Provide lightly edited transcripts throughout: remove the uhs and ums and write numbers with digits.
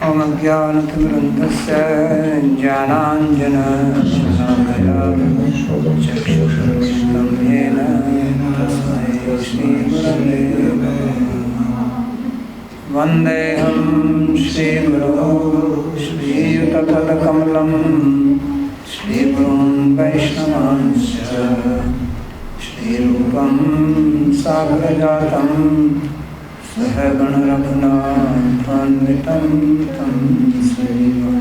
अज्ञानतिमिरन्धस्य ज्ञानाञ्जनशलाकया चक्षुरुन्मिलितं येन तस्मै श्रीगुरवे नमः। वन्देऽहं श्रीगुरो श्रीयुतपदकमलं श्रीगुरून् वैष्णवांश्च श्रीरूपं साग्रजातं सहगणरघुनाथान्वितं तं श्रीवं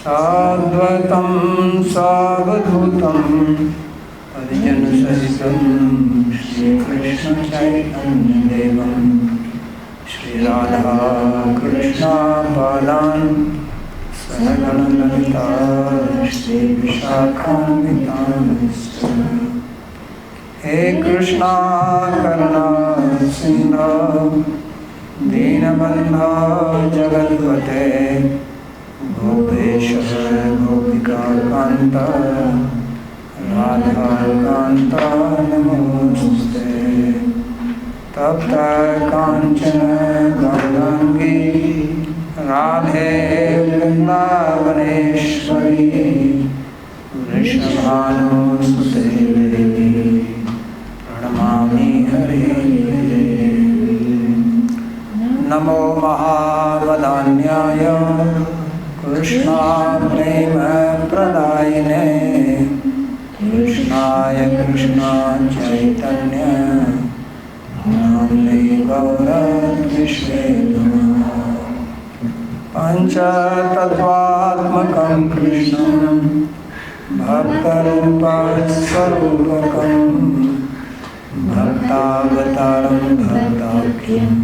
साद्वैतं सावधूतं परिजनसहितं श्रीकृष्णचैतन्यदेवं श्रीराधा कृष्णपादान् सहगणललिता श्रीविशाखान्वितांश्च। हे कृष्णा करुणा सिन्धो दीनबन्धो जगत्पते गोपेश गोपिकान्त राधाकान्त नमोस्तुते। तप्त काञ्चन गौराङ्गी राधे वृन्दावनेश्वरी वृषभानुसुते प्रणमामि हरे। नमो महावदान्याय कृष्णा प्रेम प्रदायिने कृष्णाय कृष्णा चैतन्य नाम्ने गौरद्विषे नमः। पञ्चतत्त्वात्मकं कृष्णं भक्तरूपस्वरूपकं भक्तावतारं भक्ताख्यं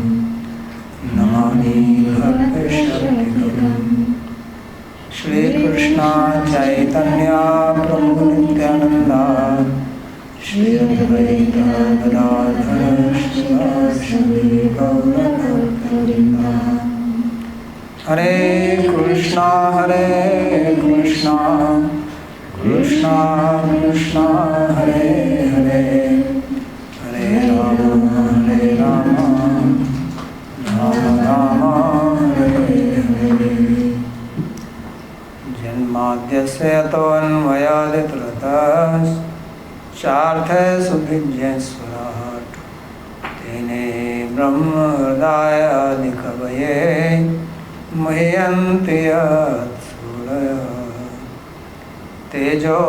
नमामि भक्तशक्तिकम्। श्रीकृष्ण चैतन्य प्रभु नित्यानन्द श्री अद्वैत गदाधर श्रीवासदि गौरभक्तवृन्द। हरे कृष्णा कृष्णा कृष्णा हरे हरे हरे राम राम राम हरे हरे। जन्माद्यस्य तोऽन्वयादितरतश्चार्थे सुभिज्ञस्वराट् तेने ब्रह्महृदायादिकवये मुह्यन्ति यत्सूरयः। तेजो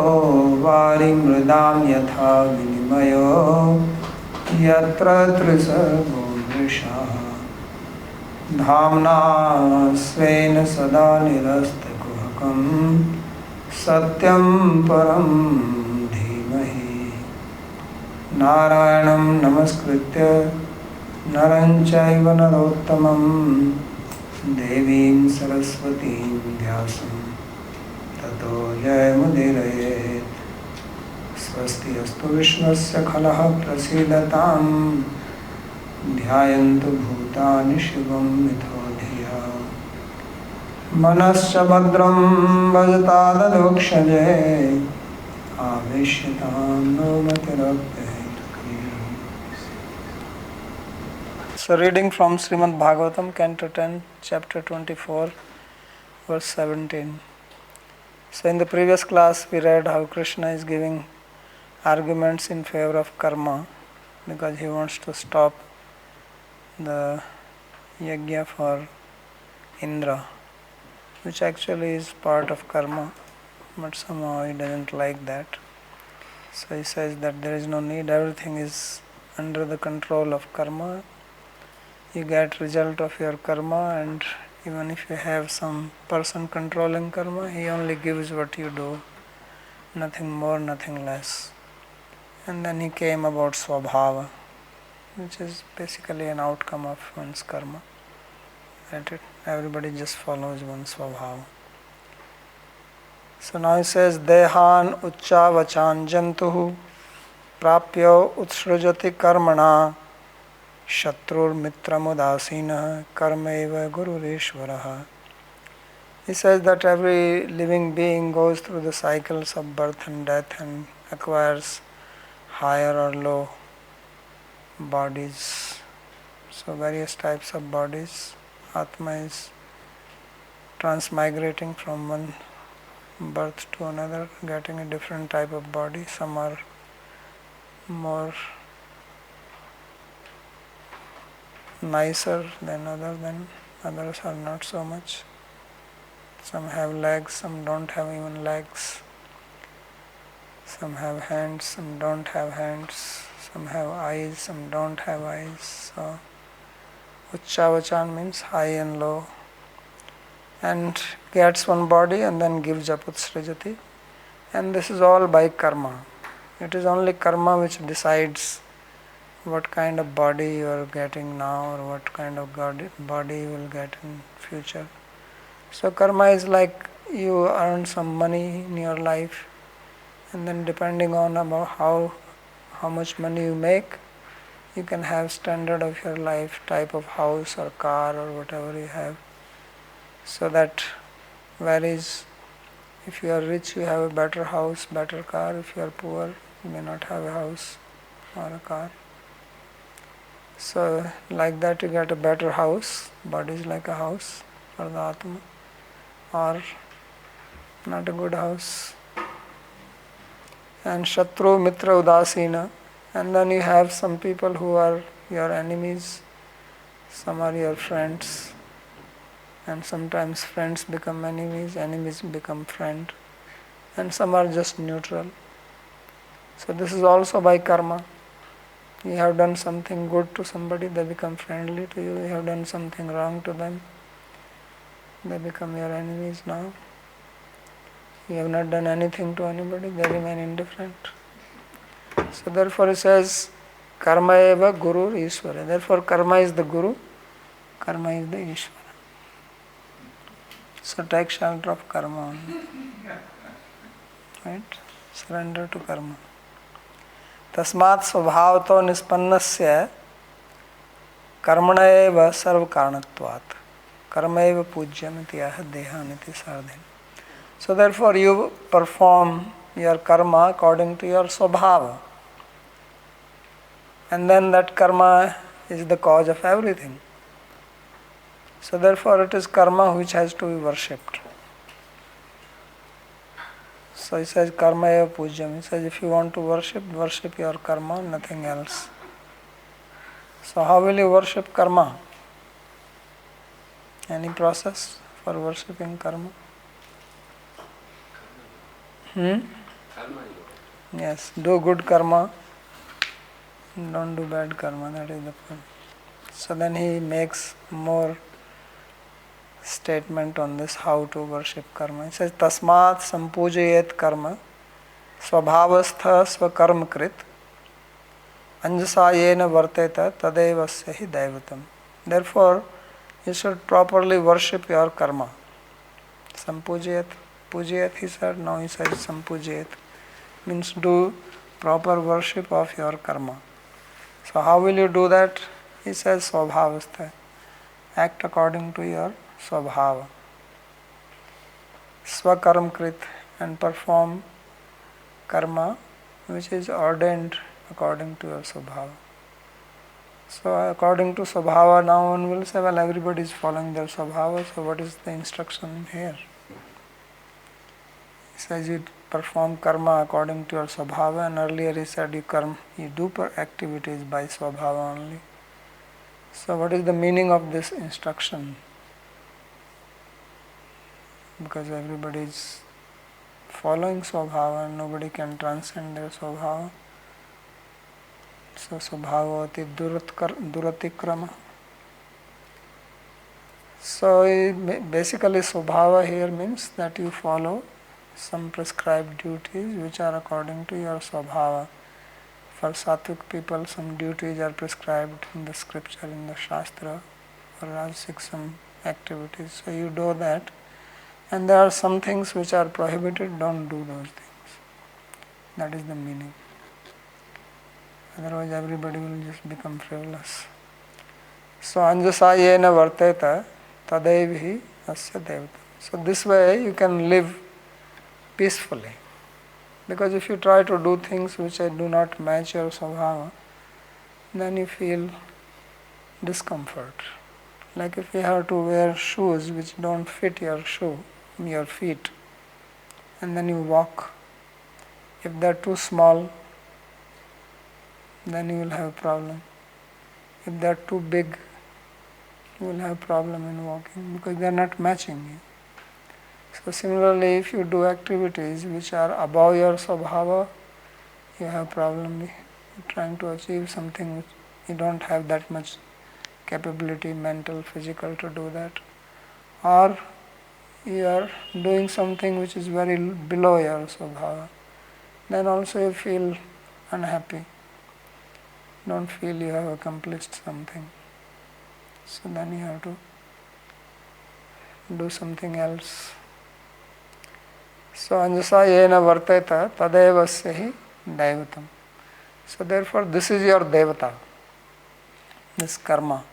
वारिमृदां यथा विनिमयो यत्र त्रिसर्गो मृषा धाम्ना स्वेन सदा निरस्तकुहकं सत्यं परं धीमहि। नारायणं नमस्कृत्य नरं चैव नरोत्तमं देवीं सरस्वतीं व्यासं ततो जयमुदीरयेत्। स्वस्ति अस्तु विश्वस्य खलः प्रसीदतां ध्यायन्तु भूतानि शिवं मिथो धिया। मनश्च भद्रं भजतादधोक्षजे आवेश्यतां no मतिरप्यैतुकी। So reading from Śrīmad-Bhāgavatam, Canto 10, Chapter 24, verse 17. So in the previous class we read how Krishna is giving arguments in favor of karma because he wants to stop the yajna for Indra, which actually is part of karma, but somehow he doesn't like that. So he says that there is no need, everything is under the control of karma. You get result of your karma, and even if you have some person controlling karma, he only gives what you do, nothing more, nothing less. And then he came about Swabhava, which is basically an outcome of one's karma. That it, everybody just follows one's Swabhava. So now he says, Dehan Uccha Vachan Jantuhu Prapyo Utsrujati Karmana Shatrur Mitramudasina Karmeva Gurureshwaraha. He says that every living being goes through the cycles of birth and death and acquires higher or low bodies. So various types of bodies. Atma is transmigrating from one birth to another, getting a different type of body. Some are more nicer than others are not so much. Some have legs, some don't have even legs. Some have hands, some don't have hands. Some have eyes, some don't have eyes. So Uchchavachan means high and low. And gets one body and then gives up Utsrajati. And this is all by karma. It is only karma which decides what kind of body you are getting now or what kind of body you will get in future. So karma is like you earn some money in your life, and then depending on about how much money you make, you can have standard of your life, type of house or car or whatever you have. So that varies. If you are rich, you have a better house, better car. If you are poor, you may not have a house or a car. So like that you get a better house, body is like a house for the Atma, or not a good house. And Shatru, Mitra, Udasina, and then you have some people who are your enemies, some are your friends, and sometimes friends become enemies, enemies become friend, and some are just neutral. So this is also by karma. You have done something good to somebody, they become friendly to you. You have done something wrong to them, they become your enemies now. You have not done anything to anybody, they remain indifferent. So therefore it says, karma eva guru Ishvara. Therefore karma is the guru, karma is the Ishvara. So take shelter of karma only. Right? Surrender to karma. Tasmat svabhavato nispannasya karmana eva sarva karanatvat. Karma eva pujyamiti aha dehaniti sardhin. So therefore you perform your karma according to your svabhava. And then that karma is the cause of everything. So therefore it is karma which has to be worshipped. So he says karma eva pujyam. He says if you want to worship your karma, nothing else. So how will you worship karma? Any process for worshipping karma? Yes, do good karma, don't do bad karma, that is the point. So then he makes more statement on this, how to worship karma. He says, Tasmat sampujayet karma svabhavastha svakarma krit anjasayena varteta tadevasya hi daivatam. Therefore, you should properly worship your karma. Sampujayet, pujayet he said, now he says sampujayet. Means do proper worship of your karma. So how will you do that? He says svabhavastha. Act according to your svabhava. Swakarma krit, and perform karma which is ordained according to your svabhava. So according to svabhava, now one will say, well, everybody is following their svabhava, so what is the instruction here? He says you perform karma according to your svabhava, and earlier he said you do activities by svabhava only. So what is the meaning of this instruction? Because everybody is following svabhava and nobody can transcend their svabhava. So svabhavati duratikrama. So basically svabhava here means that you follow some prescribed duties which are according to your svabhava. For sattvic people, some duties are prescribed in the scripture, in the shastra. For rajasic, some activities. So you do that. And there are some things which are prohibited, don't do those things. That is the meaning. Otherwise everybody will just become frivolous. So anjasayena varteta tadevhi asya devata. So this way you can live peacefully. Because if you try to do things which do not match your svabhava, then you feel discomfort. Like if you have to wear shoes which don't fit your feet, and then you walk, if they're too small, then you will have a problem. If they're too big, you will have a problem in walking because they're not matching you. So similarly, if you do activities which are above your svabhava, you have problem with trying to achieve something which you don't have that much capability, mental, physical, to do that. Or you are doing something which is very below your svabhava, then also you feel unhappy, don't feel you have accomplished something. So then you have to do something else. So anjasa yena varteta tadevasya hi daivatam. So therefore this is your devata, this karma,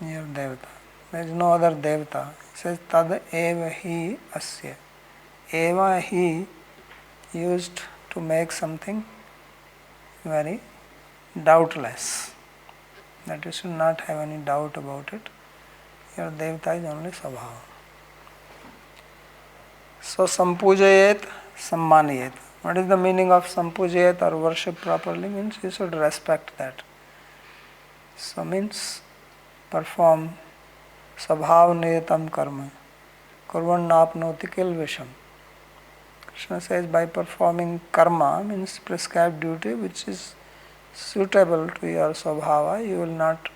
your devata. There is no other devata. It says tad eva hi asya. Eva hi used to make something very doubtless, that you should not have any doubt about it. Your devata is only svabhava. So sampujayet, sammaniyet. What is the meaning of sampujayet or worship properly? Means you should respect that. So means perform svabhav niyatam karma. Kurvan napnoti kilvisham. Krishna says by performing karma means prescribed duty which is suitable to your svabhava, you will not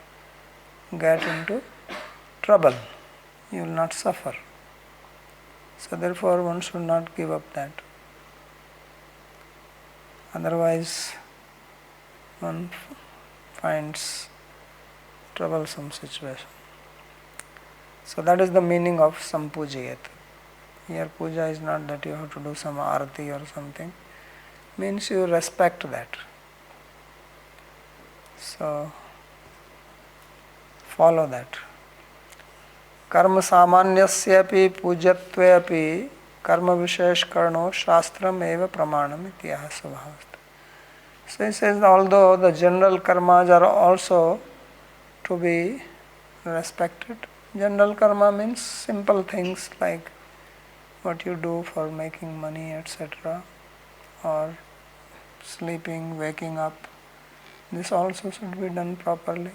get into trouble, you will not suffer. So therefore one should not give up that. Otherwise one finds troublesome situation. So that is the meaning of sampujayat. Here puja is not that you have to do some arati or something. Means you respect that. So follow that. Karma samanyasyapi pujatveapi karma vishesh karno shastram eva pramanam ityaha svabhavastha. So he says although the general karmas are also to be respected, general karma means simple things like what you do for making money, etc., or sleeping, waking up, this also should be done properly.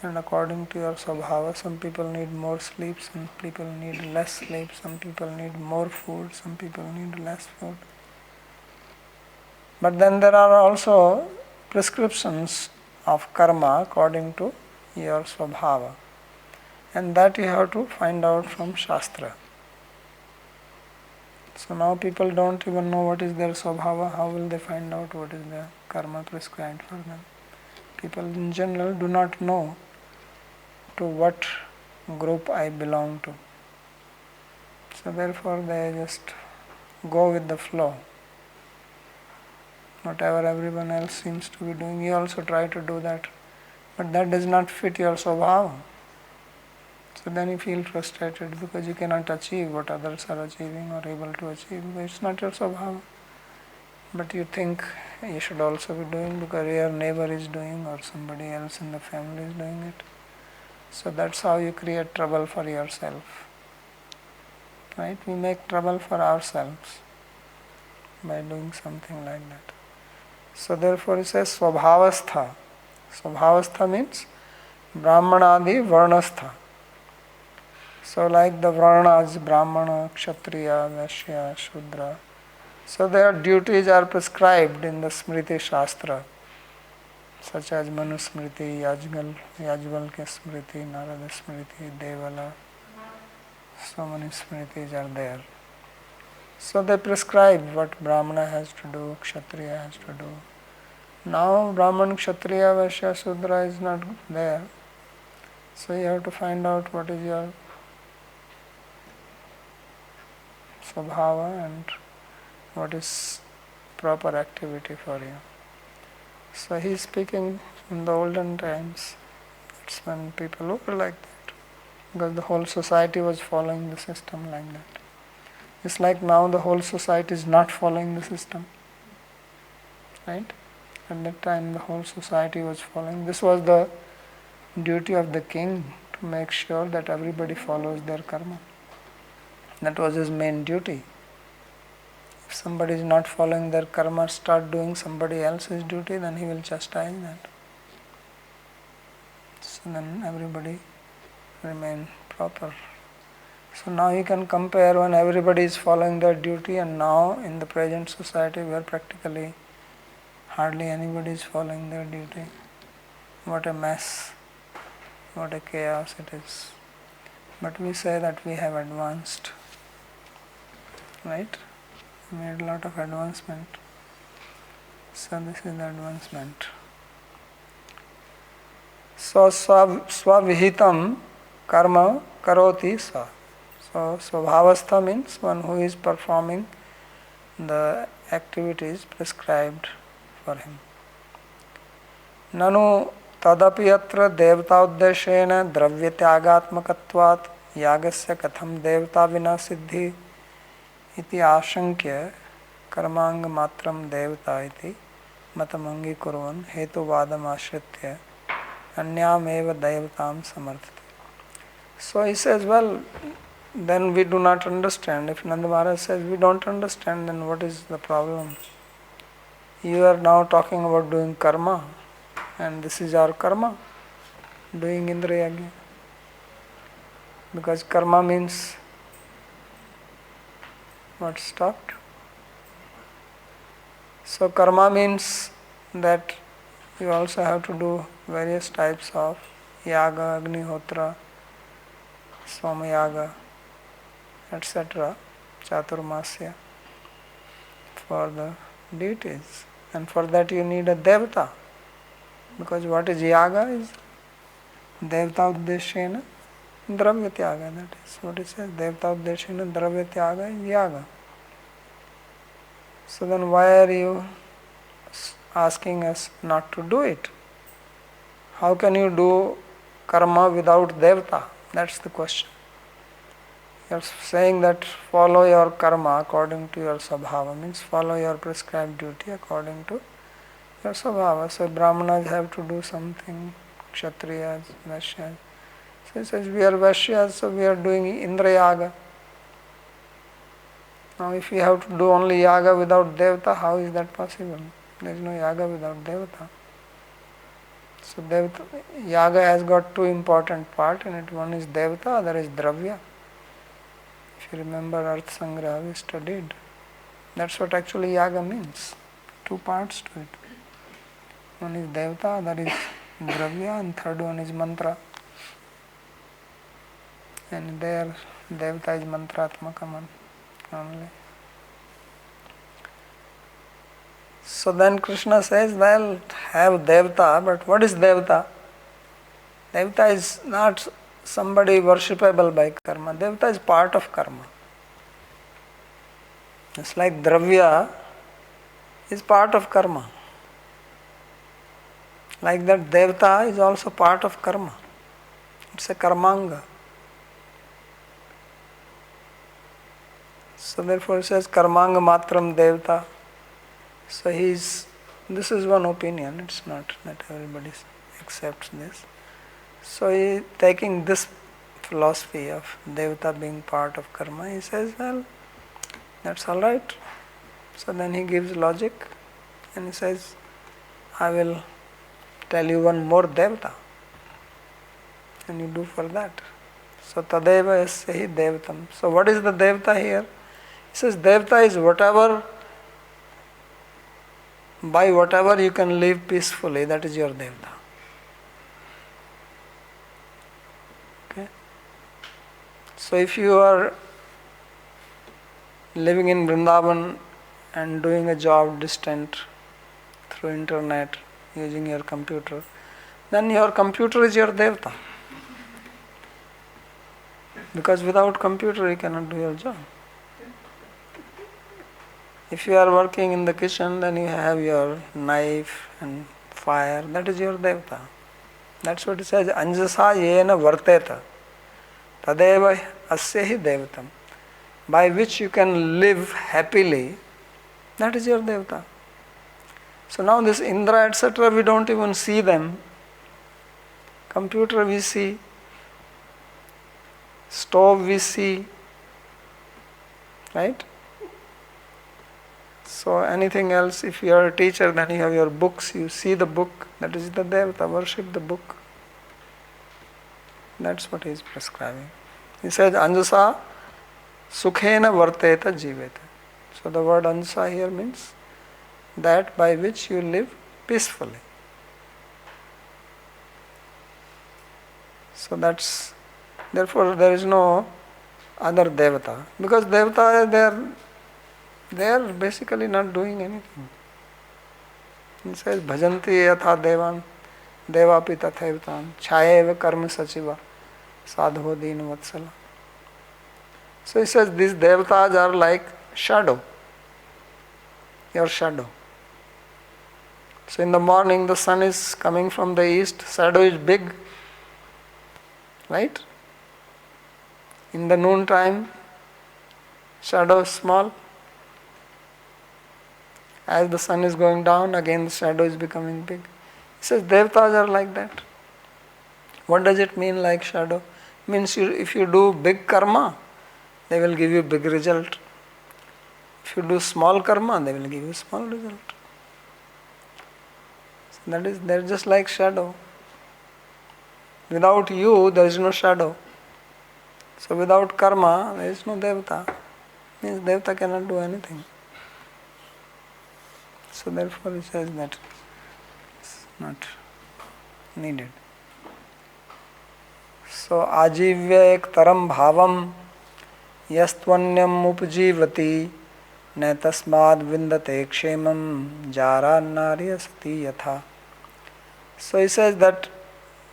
And according to your svabhava, some people need more sleep, some people need less sleep, some people need more food, some people need less food. But then there are also prescriptions of karma according to your svabhava. And that you have to find out from Shastra. So now people don't even know what is their svabhava, how will they find out what is their karma prescribed for them? People in general do not know to what group I belong to. So therefore they just go with the flow. Whatever everyone else seems to be doing, you also try to do that. But that does not fit your svabhava. So then you feel frustrated because you cannot achieve what others are achieving or able to achieve because it's not your svabhava. But you think you should also be doing because your neighbor is doing or somebody else in the family is doing it. So that's how you create trouble for yourself. Right? We make trouble for ourselves by doing something like that. So therefore it says svabhavastha. Svabhavastha means brahmanadi varnastha. So like the varnas, brahmana, kshatriya, vaishya, shudra. So their duties are prescribed in the Smriti Shastra, such as Manu Smriti, Yajvalkya Smriti, Narada Smriti, Devala. So many Smritis are there. So they prescribe what Brahmana has to do, Kshatriya has to do. Now Brahman, Kshatriya, Vaishya, Shudra is not there. So you have to find out what is your svabhava and what is proper activity for you. So he is speaking in the olden times. It's when people were like that. Because the whole society was following the system like that. It's like now the whole society is not following the system. Right? At that time the whole society was following. This was the duty of the king to make sure that everybody follows their karma. That was his main duty. If somebody is not following their karma, start doing somebody else's duty, then he will chastise that. So then everybody remain proper. So now you can compare when everybody is following their duty, and now in the present society where practically hardly anybody is following their duty. What a mess, what a chaos it is. But we say that we have advanced, right? We made a lot of advancement. So this is the advancement. So swavihitam karma karoti swa. So svabhavastha means one who is performing the activities prescribed for him. Nanu tadapi yatra devta uddeshena dravya tyagatmakatvat yagasya katham devta vina siddhi iti ashankya karmanga matram devta iti matamangi kurvan hetu vadam ashritya anyam eva devtam samarthate. So he says, well, then we do not understand. If Nanda Maharaj says we don't understand, then what is the problem? You are now talking about doing karma, and this is our karma, doing Indriya Yajna. Because karma means what? Stopped. So karma means that you also have to do various types of yaga, agnihotra, swamayaga, etc., chaturmasya for the deities. And for that you need a devta. Because what is yaga is devta uddeshena dravya tyaga. That is what it says. Devta uddeshena dravya tyaga is yaga. So then why are you asking us not to do it? How can you do karma without devta? That's the question. You are saying that follow your karma according to your sabhava, means follow your prescribed duty according to your sabhava. So Brahmanas have to do something, Kshatriyas, Vaishyas. So he says we are Vaishyas, so we are doing Indra Yaga. Now if we have to do only Yaga without Devata, how is that possible? There is no Yaga without Devata. So Devata, Yaga has got two important parts in it. One is Devata, other is Dravya. If you remember Arth Sangraha, we studied. That's what actually Yaga means. Two parts to it. One is Devata, other is Dravya, and third one is Mantra. And there Devata is Mantratmakam only. So then Krishna says, well, have Devata, but what is Devata? Devata is not somebody worshipable by karma. Devata is part of karma. It's like Dravya is part of karma. Like that, Devata is also part of karma. It's a karmanga. So therefore it says karmanga matram Devata. So this is one opinion, it's not that everybody accepts this. So he taking this philosophy of Devata being part of karma, he says, well, that's alright. So then he gives logic and he says, I will tell you one more Devata. And you do for that. So Tadeva Yasyahi Devatam. So what is the Devata here? He says Devata is by whatever you can live peacefully, that is your Devata. Okay? So if you are living in Vrindavan and doing a job distant through internet, using your computer, then your computer is your Devata. Because without computer you cannot do your job. If you are working in the kitchen, then you have your knife and fire, that is your Devata. That's what it says, Anjasa yena varteta, tadeva asyahi devatam. By which you can live happily, that is your Devata. So now this Indra, etc., we don't even see them. Computer we see, stove we see, right? So anything else, if you are a teacher, then you have your books, you see the book, that is the Devata, worship the book. That's what he is prescribing. He says, Anjasa sukhena varteta jiveta. So the word Anjasa here means that by which you live peacefully. So that's, therefore there is no other Devata. Because Devata, they are basically not doing anything. He says, Bhajanti yatha devan, devapi tathaivatam, chayeva karma sachiva, sadho deen vatsala. So he says, these Devatas are like shadow, your shadow. So in the morning the sun is coming from the east, shadow is big, right? In the noon time, shadow is small. As the sun is going down, again the shadow is becoming big. He says Devatas are like that. What does it mean like shadow? It means if you do big karma, they will give you big result. If you do small karma, they will give you small result. So that is, they are just like shadow. Without you, there is no shadow. So without karma, there is no Devata. Means Devata cannot do anything. So therefore he says that it's not needed. So ajivya ek taram bhavam yastvanyam upajivati ne tasmad vindate kshemam jara narya sati yatha. So he says that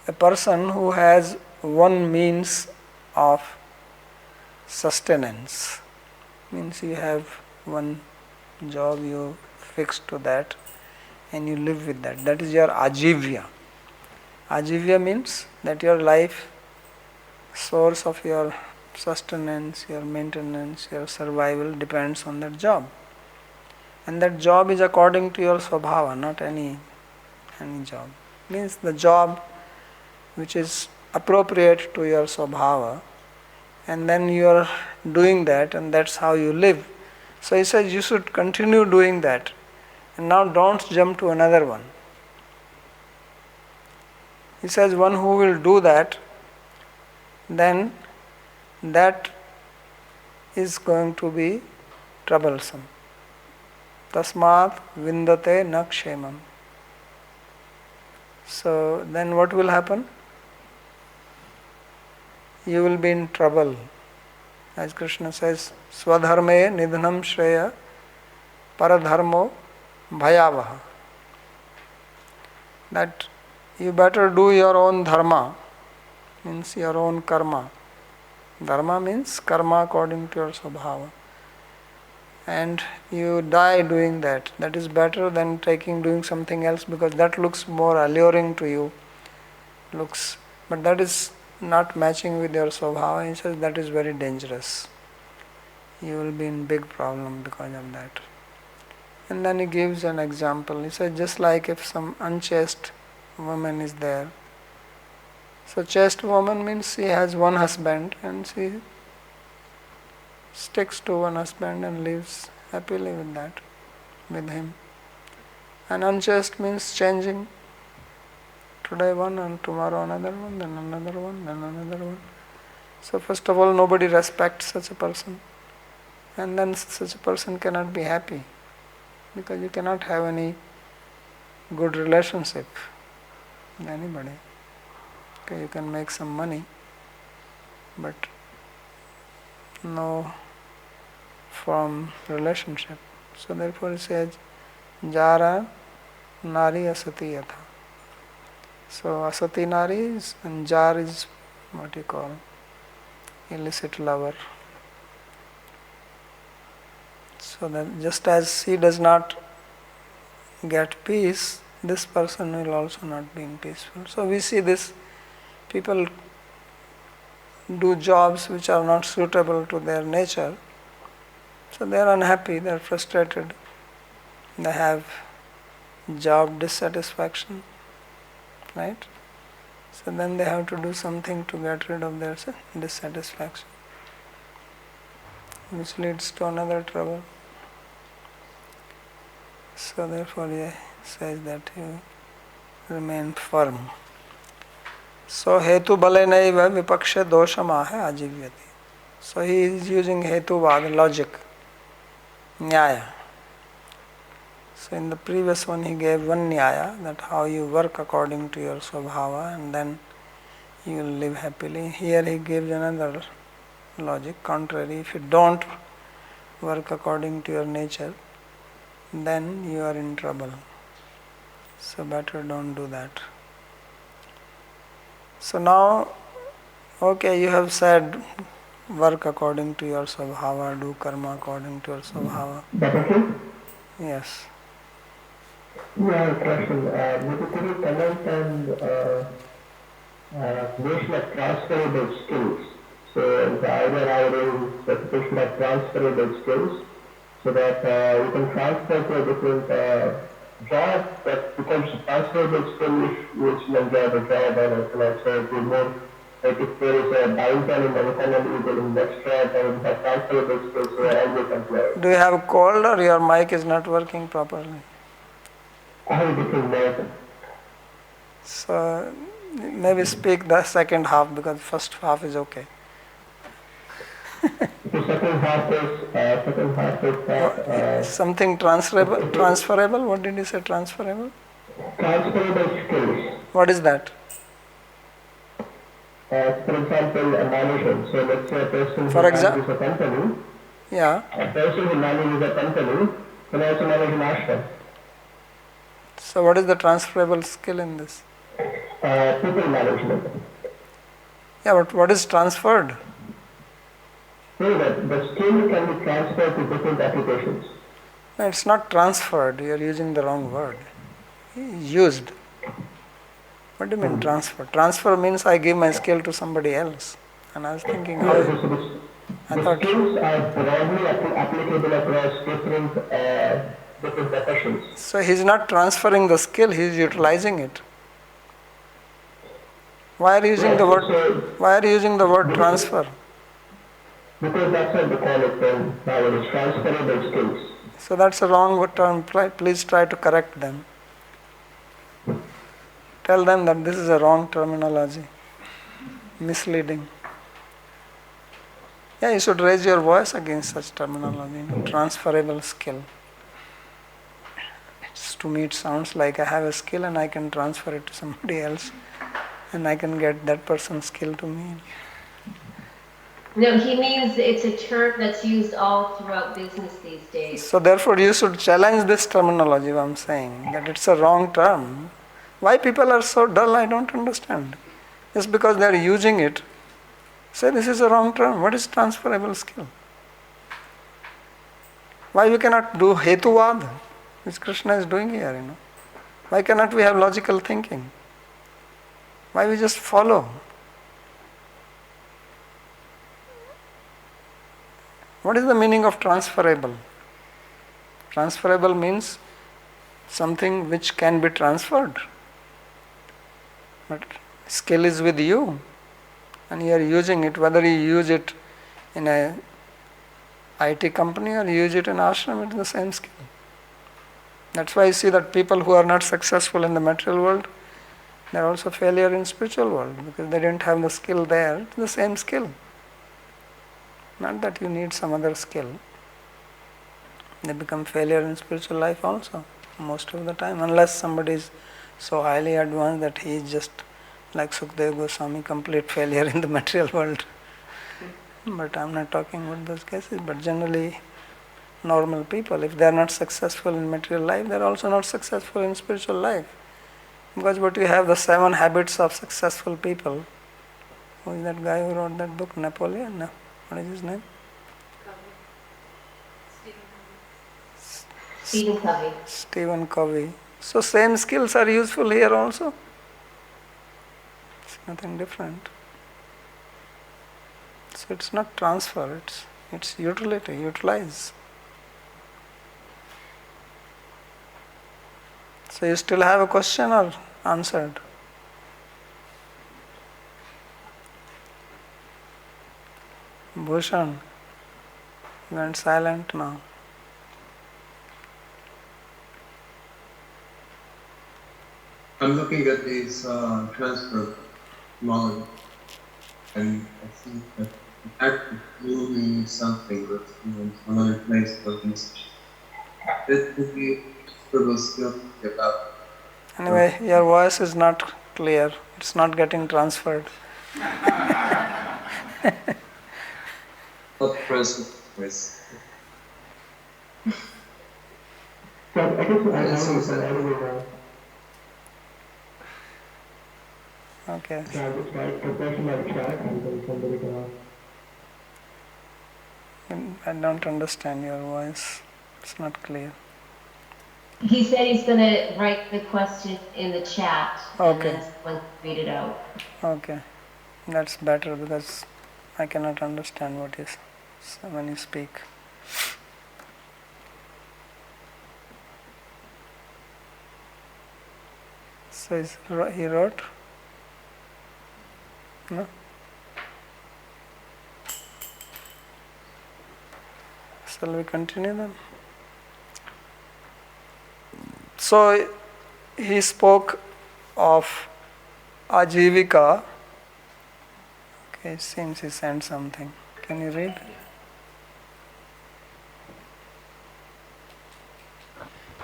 a person who has one means of sustenance, means you have one job, you fixed to that and you live with that. That is your ajivya. Ajivya means that your life, source of your sustenance, your maintenance, your survival depends on that job. And that job is according to your svabhava, not any job. Means the job which is appropriate to your svabhava, and then you are doing that, and that's how you live. So he says you should continue doing that. And now don't jump to another one. He says one who will do that, then that is going to be troublesome. Tasmat vindate na kshemam. So then what will happen? You will be in trouble. As Krishna says, swadharme nidhanam shreya paradharmo bhayavaha. That you better do your own dharma, means your own karma. Dharma means karma according to your svabhava. And you die doing that. That is better than doing something else, because that looks more alluring to you. But that is not matching with your svabhava. He says that is very dangerous. You will be in big problem because of that. And then he gives an example. He says just like if some unchaste woman is there. So chaste woman means she has one husband and she sticks to one husband and lives happily with him. And unchaste means changing. Today one and tomorrow another one, then another one, then another one. So first of all, nobody respects such a person. And then such a person cannot be happy, because you cannot have any good relationship with anybody. Okay, you can make some money, but no firm relationship. So therefore he says, Jara Nari Asati Yatha. So Asati Nari is, and Jar is what you call illicit lover. So that just as he does not get peace, this person will also not be peaceful. So we see this, people do jobs which are not suitable to their nature. So they are unhappy, they are frustrated, they have job dissatisfaction, right? So then they have to do something to get rid of their dissatisfaction, which leads to another trouble. So therefore he says that you remain firm. So hetu balenaiva vipaksha doshamaha ajivyati. So he is using hetuvad, logic, nyaya. So in the previous one he gave one nyaya, that how you work according to your swabhava and then you will live happily. Here he gives another logic, contrary. If you don't work according to your nature, then you are in trouble. So better don't do that. So now, okay, you have said work according to your swabhava, do karma according to your swabhava. Yes. Yeah, question. Maybe could you comment on notion of transferable skills? So the idea nowadays is that people should have transferable skills so that you can transfer to a different job that becomes a transferable skill which you enjoy the job and like so it will more like if there is a downturn in the economy, you get in the next job and you have transferable skills so you are always employed. Do you have a cold or your mic is not working properly? I have a different method. So maybe speak the second half because first half is okay. The second half is that something transferable. What did you say? Transferable. Transferable skills. What is that? For example, management. So let's say a person For who example, manages a company. Yeah. A person who manages a company can also manage an ashram. So what is the transferable skill in this? People management. Yeah, but what is transferred? So that the skill can be transferred to different applications. No, it's not transferred. You are using the wrong word. Used. What do you mean transfer? Transfer means I give my skill to somebody else. And I was thinking how... The skills are broadly applicable across different professions. So he is not transferring the skill, he is utilizing it. Why are you using the word? Why are you using the word transfer? Because that's what they call it then nowadays, transferable skills. So that's a wrong term. Please try to correct them. Tell them that this is a wrong terminology. Misleading. Yeah, you should raise your voice against such terminology. Transferable skill. To me it sounds like I have a skill and I can transfer it to somebody else and I can get that person's skill to me. No, he means it's a term that's used all throughout business these days. So therefore you should challenge this terminology, I'm saying, that it's a wrong term. Why people are so dull, I don't understand. Just because they are using it, say this is a wrong term. What is transferable skill? Why we cannot do hetuvad, which Krishna is doing here, Why cannot we have logical thinking? Why we just follow? What is the meaning of transferable? Transferable means something which can be transferred. But skill is with you and you are using it, whether you use it in a IT company or use it in ashram, it is the same skill. That's why you see that people who are not successful in the material world, they are also failure in spiritual world because they didn't have the skill there. It's the same skill. Not that you need some other skill. They become failure in spiritual life also, most of the time, unless somebody is so highly advanced that he is just like Sukadeva Goswami, complete failure in the material world. But I am not talking about those cases, but generally normal people, if they are not successful in material life, they are also not successful in spiritual life. Because what you have, the 7 habits of successful people. Who is that guy who wrote that book? Napoleon? No. What is his name? Stephen Covey. Stephen Covey. So same skills are useful here also. It's nothing different. So it's not transfer, it's utility, utilize. So you still have a question or answered? Bhushan went silent now. I'm looking at these transfer knowledge, and I see that the act of doing something that's in another place of message. It would be transferable skill to get out. Anyway, your voice is not clear. It's not getting transferred. Not transfer voice. So I guess I was audible now. Okay. So I'll just write a question on the chat and then somebody can ask. I don't understand your voice. It's not clear. He said he's going to write the question in the chat Okay. and then someone read it out. Okay. That's better because I cannot understand what is when you speak. So he wrote? No? Shall we continue then? So he spoke of Ajivika. Okay, it seems he sent something. Can you read?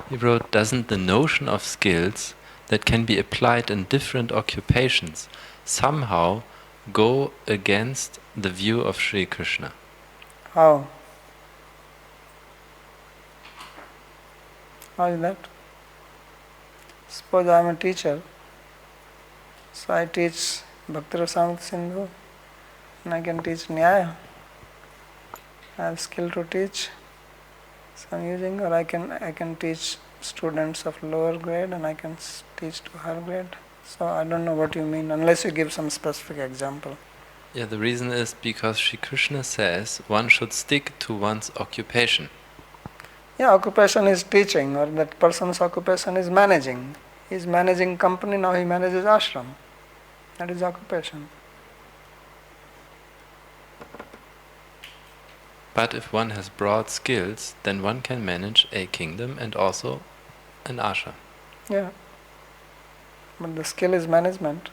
He wrote, doesn't the notion of skills that can be applied in different occupations somehow go against the view of Sri Krishna? How? How is that? Suppose I am a teacher, so I teach Bhakti Rasamrita Sindhu and I can teach Nyaya. I have skill to teach, so I am using, or I can teach students of lower grade and I can teach to higher grade. So I don't know what you mean, unless you give some specific example. Yeah, the reason is because Sri Krishna says one should stick to one's occupation. Yeah, occupation is teaching, or that person's occupation is managing. He is managing company, now he manages ashram. That is occupation. But if one has broad skills, then one can manage a kingdom and also an ashram. Yeah. But the skill is management.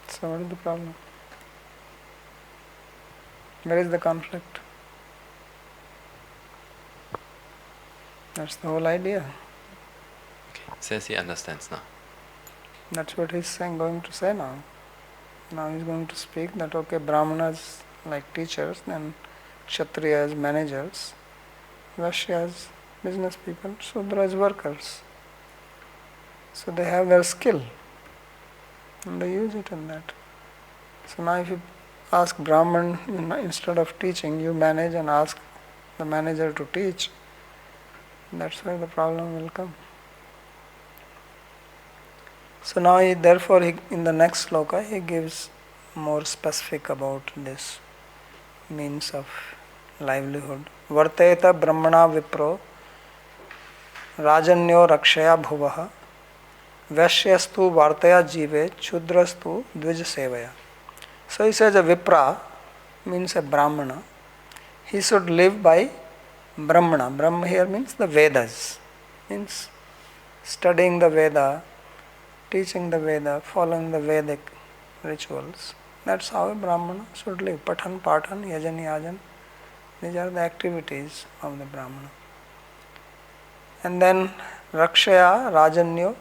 So what is the problem? Where is the conflict? That's the whole idea. Okay, says he understands now. That's what he's saying, going to say now. Now he's going to speak that okay, Brahmanas like teachers, then Kshatriyas managers, Vaishyas business people, Sudras workers. So they have their skill and they use it in that. So now if you ask Brahman, instead of teaching, you manage and ask the manager to teach, that's where the problem will come. So now in the next sloka he gives more specific about this means of livelihood. Varteta brahmana vipro rajanyo rakshaya bhuvaha vaishyastu vartaya jive chudrastu dvij sevaya. So he says a vipra means a brahmana. He should live by brahmana. Brahma here means the Vedas. Means studying the Veda, teaching the Veda, following the Vedic rituals. That's how a Brahmana should live. Pathan, Pathan, Yajan, Yajan. These are the activities of the Brahmana. And then Rakshaya, Rajanyo,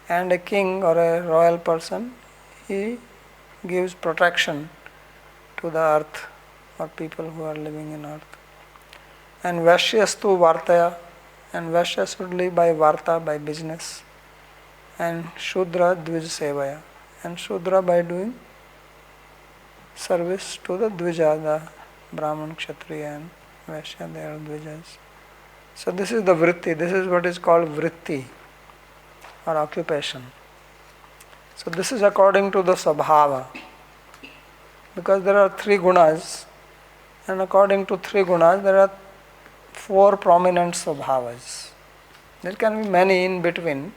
and a king or a royal person, he gives protection to the earth or people who are living in earth. And Vaishyastu Vartaya, and Vaishya should live by Varta, by business. And Shudra Dvij Sevaya, and Shudra by doing service to the Dvija, the Brahman, Kshatriya and Vaishya, they are Dvijas. So this is the vritti, this is what is called vritti or occupation. So this is according to the Svabhava, because there are three gunas, and according to three gunas there are four prominent Svabhavas. There can be many in between,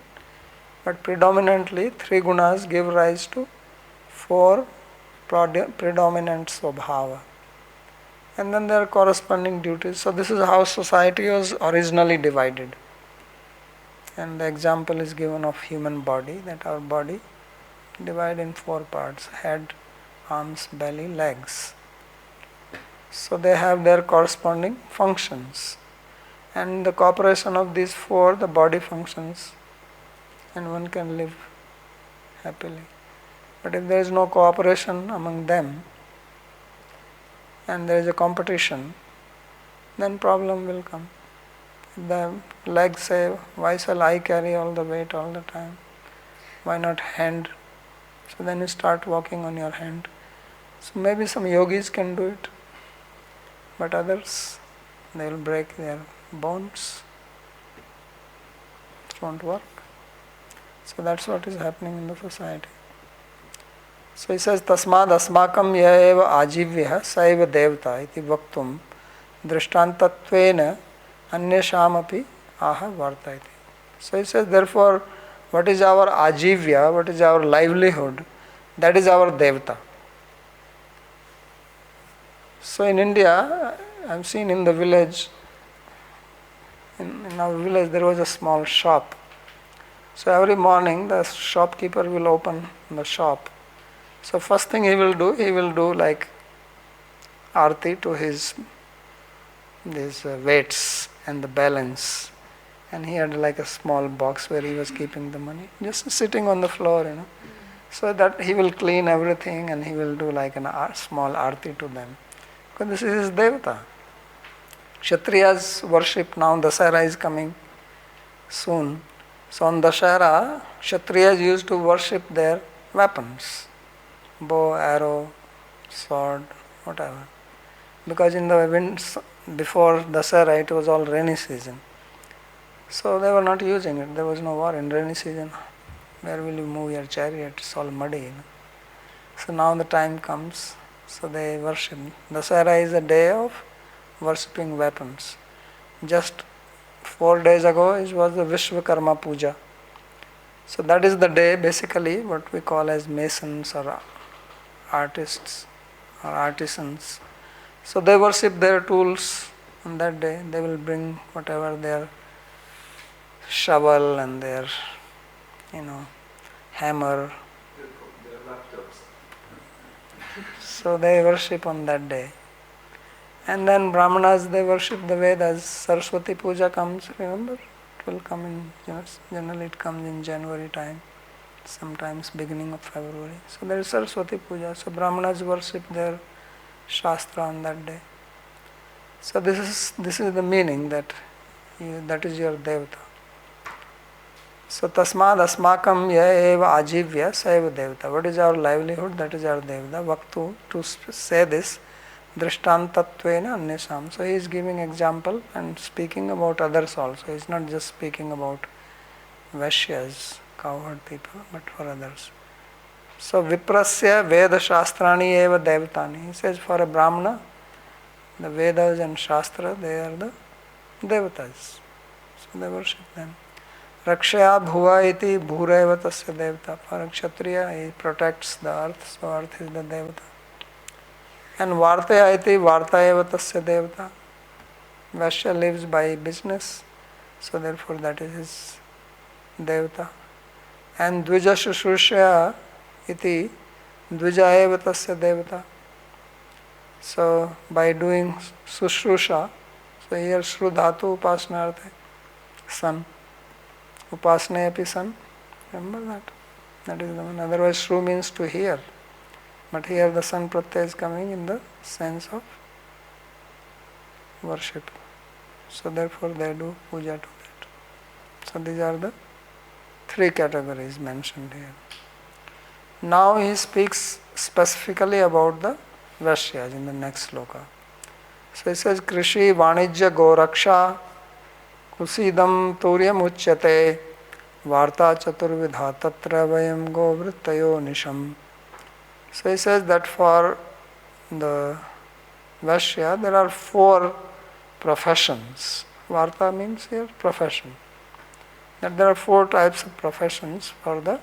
but predominantly three gunas give rise to four predominant swabhava. And then there are corresponding duties. So this is how society was originally divided. And the example is given of human body, that our body divided in 4 parts: head, arms, belly, legs. So they have their corresponding functions. And the cooperation of these 4, the body functions, and one can live happily. But if there is no cooperation among them, and there is a competition, then problem will come. The legs say, why shall I carry all the weight all the time? Why not hand? So then you start walking on your hand. So maybe some yogis can do it, but others, they will break their bones. It won't work. So that's what is happening in the society. So he says, Tasmad asmakam ya eva ajivya sa eva devta iti vaktum drishtantatvena anyasham api aha vartayati. So he says, therefore, what is our ajivya, what is our livelihood, that is our devta. So in India, I have seen in the village, in our village there was a small shop. So every morning the shopkeeper will open the shop. So first thing he will do like arti to these weights and the balance. And he had like a small box where he was keeping the money, just sitting on the floor, So that he will clean everything and he will do like a small arti to them. Because this is his devata. Kshatriyas worship, now Dasara is coming soon. So on Dashara, Kshatriyas used to worship their weapons. Bow, arrow, sword, whatever. Because in the winds before Dasara it was all rainy season. So they were not using it. There was no war in rainy season. Where will you move your chariot? It's all muddy. So now the time comes, so they worship. Dasara is a day of worshipping weapons. Just 4 days ago it was the Vishwakarma Puja. So that is the day basically what we call as masons or artists or artisans. So they worship their tools on that day. They will bring whatever their shovel and their, hammer. So they worship on that day. And then Brahmanas, they worship the Vedas. Saraswati Puja comes, remember? It will come in, generally it comes in January time, sometimes beginning of February. So there is Saraswati Puja. So Brahmanas worship their Shastra on that day. So this is the meaning that is your Devata. So tasmad asmakam ya eva ajivya sa eva devata. What is our livelihood? That is our devata. Vaktu, to say this, drishtantatvena anyasam. So he is giving example and speaking about others also. He is not just speaking about Vaishyas, cowherd people, but for others. So viprasya veda shastrani eva devatani. He says for a Brahmana, the Vedas and Shastra, they are the devatas. So they worship them. Rakshaya bhuva iti bhureva tasya devata. For a Kshatriya, he protects the earth, so earth is the devata. And vartaya iti vartayeva tasya devata. Vaishya lives by business, so therefore that is his devata. And dvija shushrusha iti dvija eva tasya devata. So by doing sushrusha, so here shru dhatu upasana artha, sun. Upasana api sun. Remember that? That is the one. Otherwise shru means to hear. But here the sun pratyaya is coming in the sense of worship. So therefore they do puja to that. So these are the 3 categories mentioned here. Now he speaks specifically about the Vaishyas in the next sloka. So he says, Krishi Vanijya Goraksha Kusidam Turyam Uchyate Varta Chaturvidha Tatra Vayam Go Vrittayo Nisham. So he says that for the Vaishya there are 4 professions. Varta means here profession. That there are 4 types of professions for the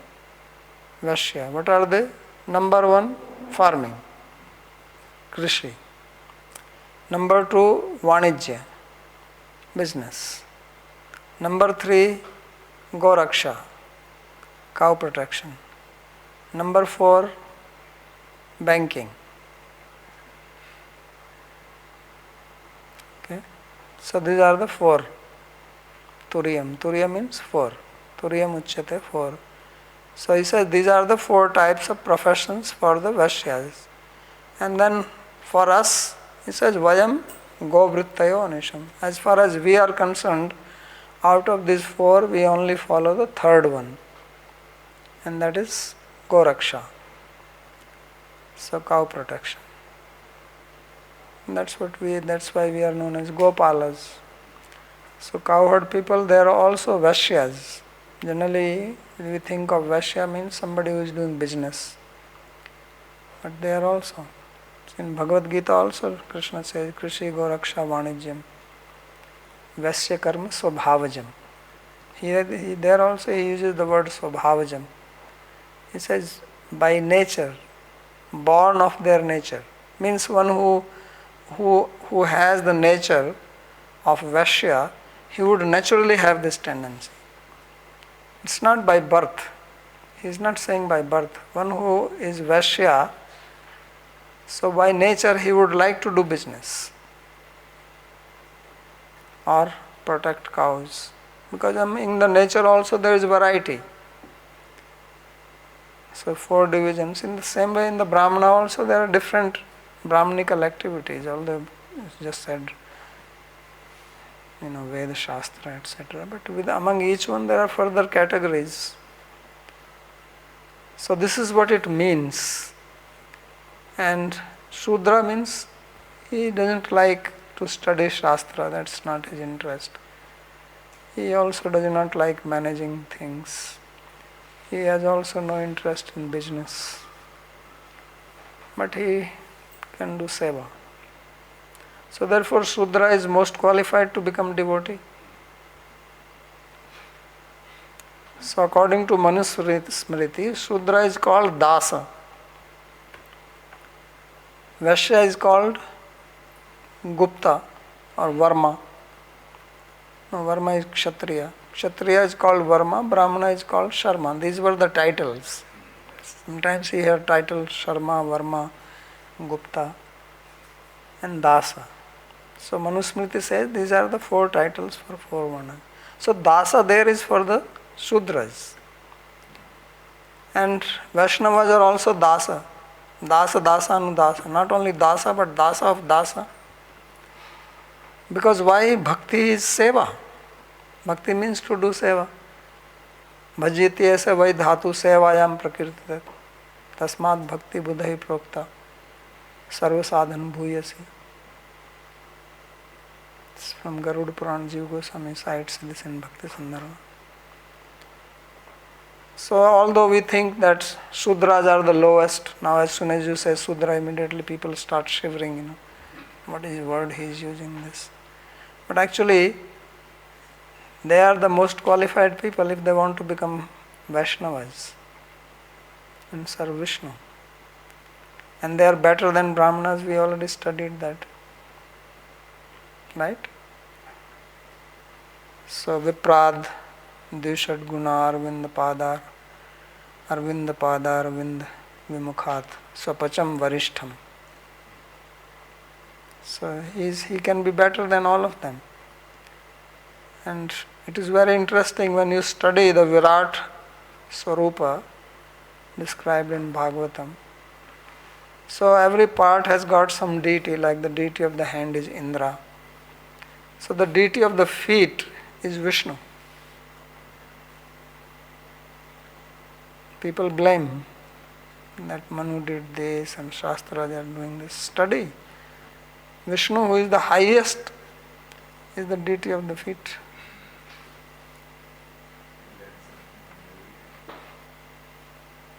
Vaishya. What are they? Number 1, farming, krishi. Number 2, vanijya, business. Number 3, goraksha, cow protection. Number 4, banking. Okay. So these are the 4. Turiyam. Turiya means 4. Turiyam uchyate 4. So he says these are the 4 types of professions for the Vaishyas. And then for us, he says Vayam Govrittayo Anisham. As far as we are concerned, out of these 4, we only follow the third one. And that is Goraksha. So cow protection. And that's why we are known as Gopalas. So cowherd people, they are also Vaishyas. Generally, we think of Vaishya means somebody who is doing business. But they are also. In Bhagavad Gita also, Krishna says, Krishi Goraksha Vanijyam. Vaishya Karma Swabhavajam. There also he uses the word Swabhavajam. He says, by nature, born of their nature. Means one who has the nature of Vaishya, he would naturally have this tendency. It's not by birth. He is not saying by birth. One who is Vaishya, so by nature he would like to do business or protect cows. Because in the nature also there is variety. So 4 divisions. In the same way in the Brahmana also there are different Brahmanical activities, although it's just said, Veda Shastra, etc. But among each one there are further categories. So this is what it means. And Shudra means he doesn't like to study Shastra, that's not his interest. He also does not like managing things. He has also no interest in business. But he can do seva. So therefore Shudra is most qualified to become devotee. So according to Manusmriti, Shudra is called Dasa. Vaishya is called Gupta or Varma. No, Varma is Kshatriya. Kshatriya is called Varma, Brahmana is called Sharma. These were the titles. Sometimes you hear titles Sharma, Varma, Gupta and Dasa. So Manusmriti says these are the 4 titles for 4 varnas. So Dasa there is for the Shudras. And Vaishnavas are also Dasa. Dasa, Dasa, Anudasa. Not only Dasa but Dasa of Dasa. Because why? Bhakti is seva. Bhakti means to do seva. Bhajyati aisa vai dhatu sevayam prakirtate. Tasmat bhakti buddhahi prokta. Sarva sadhan bhuyasi. It's from Garuda Puran, Jiva Goswami cites this in Bhakti Sandarbha. So although we think that Shudras are the lowest, now as soon as you say Shudra, immediately people start shivering, what is the word he is using this. But actually, they are the most qualified people if they want to become Vaishnavas and serve Vishnu. And they are better than Brahmanas, we already studied that. Right? So Viprad, Dvishad Guna, Arvind Padar, Arvind Vimukhat, Swapacham Varishtham. So he can be better than all of them. And it is very interesting when you study the Virat Swarupa described in Bhāgavatam. So every part has got some deity, like the deity of the hand is Indra. So the deity of the feet is Vishnu. People blame that Manu did this and Shastra they are doing this. Study. Vishnu, who is the highest, is the deity of the feet.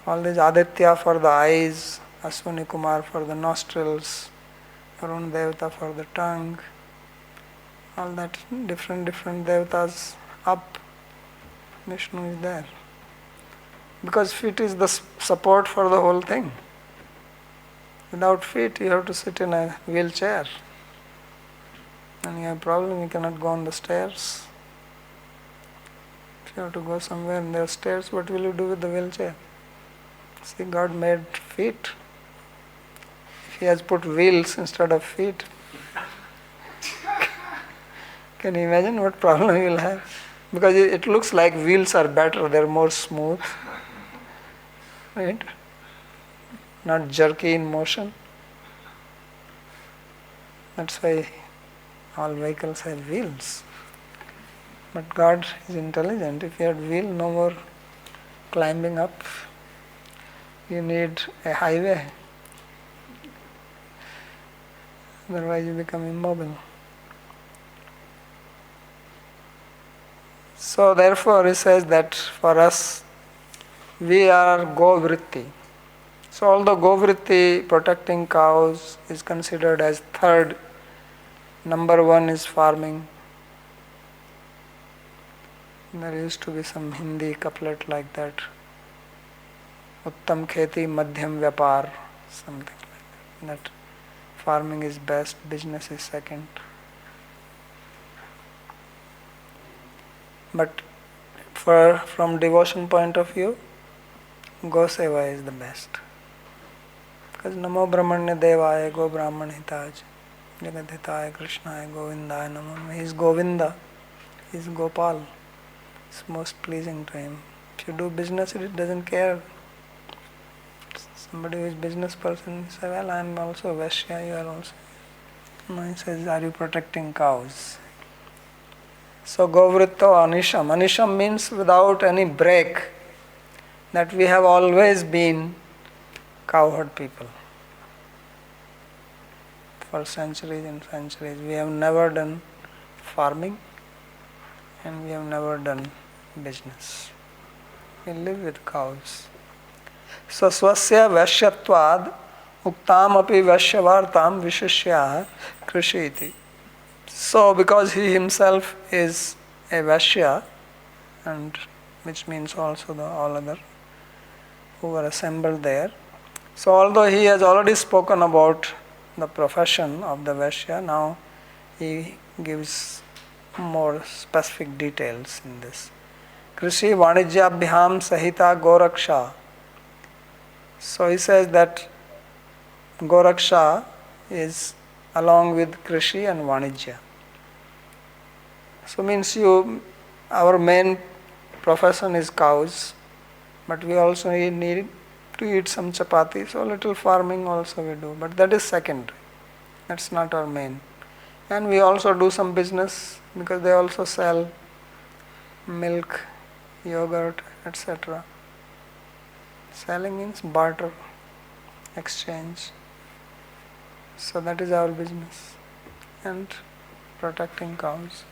All these Aditya for the eyes, Aswini Kumar for the nostrils, Varun Devata for the tongue, all that different devatas up, Vishnu is there. Because feet is the support for the whole thing. Without feet, you have to sit in a wheelchair. And you have a problem, you cannot go on the stairs. If you have to go somewhere and there are stairs, what will you do with the wheelchair? See, God made feet. If He has put wheels instead of feet, can you imagine what problem you will have? Because it looks like wheels are better, they are more smooth. Right? Not jerky in motion. That's why all vehicles have wheels. But God is intelligent. If you had wheel, no more climbing up. You need a highway. Otherwise you become immobile. So therefore He says that for us, we are go-vritti. So although go-vritti, protecting cows, is considered as third, number one is farming. There used to be some Hindi couplet like that. Uttam kheti madhyam vyapar, something like that. That farming is best, business is second. But from devotion point of view, Go Seva is the best. Because Namo Brahmanya Devaya Go Brahman Hitaj Jagat Hitaya Krishnaya Govindaya Namo. He is Govinda, he is Gopal. It's most pleasing to him. If you do business, it doesn't care. Somebody who is business person says, well, I am also Vaishya, you are also. No, he says, are you protecting cows? So Govritto Anisham. Anisham means without any break. That we have always been cowherd people. For centuries and centuries. We have never done farming and we have never done business. We live with cows. So swasya vaishyatvad uktam api vaishyavartam vishishya krishi iti. So because he himself is a Vaishya, and which means also the all other who were assembled there. So although he has already spoken about the profession of the Vaishya, now he gives more specific details in this. Krishi Vanijyabhyam Sahita Goraksha. So he says that Goraksha is along with Krishi and Vanijya. So means our main profession is cows, but we also need to eat some chapati, so little farming also we do, but that is secondary. That's not our main. And we also do some business because they also sell milk, yogurt, etc. Selling means barter, exchange. So that is our business. And protecting cows.